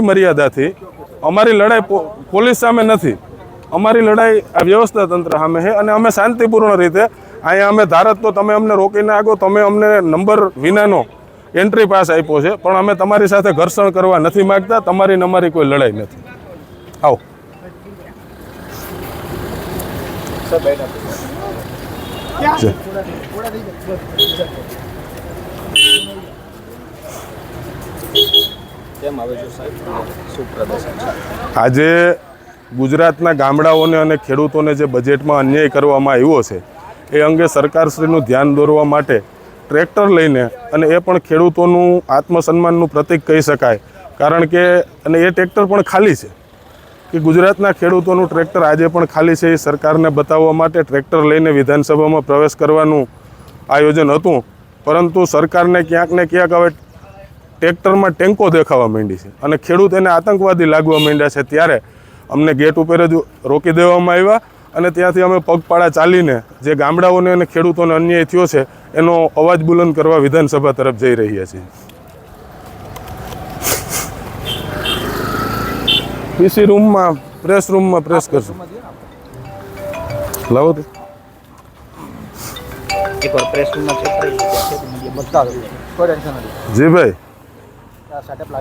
મર્યાદાથી અમારી લડાઈ પોલીસ સામે નથી, અમારી લડાઈ આ વ્યવસ્થા તંત્ર સામે છે અને અમે શાંતિપૂર્ણ રીતે અહીંયા અમે ધારત તો તમે અમને રોકીને આગો, તમે અમને નંબર વિનાનો એન્ટ્રી પાસ આપ્યો છે, પણ અમે તમારી સાથે ઘર્ષણ કરવા નથી માગતા, તમારી ને અમારી કોઈ લડાઈ નથી. આવો આજે ગુજરાતના ગામડાઓને અને ખેડૂતોને જે બજેટમાં અન્યાય કરવામાં આવ્યો છે એ અંગે સરકારશ્રીનું ધ્યાન દોરવા માટે ટ્રેક્ટર લઈને, અને એ પણ ખેડૂતોનું આત્મસન્માનનું પ્રતીક કહી શકાય, કારણ કે અને એ ટ્રેક્ટર પણ ખાલી છે કે ગુજરાતના ખેડૂતોનું ટ્રેક્ટર આજે પણ ખાલી છે. એ સરકારને બતાવવા માટે ટ્રેક્ટર લઈને વિધાનસભામાં પ્રવેશ કરવાનું આયોજન હતું, પરંતુ સરકારને ક્યાંક ને ક્યાંક હવે ટ્રેક્ટરમાં ટેન્કો દેખાવા માંડી છે અને ખેડૂત એને આતંકવાદી લાગવા માંડ્યા છે. ત્યારે અમને ગેટ ઉપર જ રોકી દેવામાં આવ્યા અને ત્યાંથી અમે પગપાળા ચાલીને જે ગામડાઓને અને ખેડૂતોને અન્યાય થયો છે એનો અવાજ બુલંદ કરવા વિધાનસભા તરફ જઈ રહ્યા છીએ. પીસી રૂમમાં, પ્રેસ રૂમમાં પ્રેસ કરશું. લાવો તો જી ભાઈ.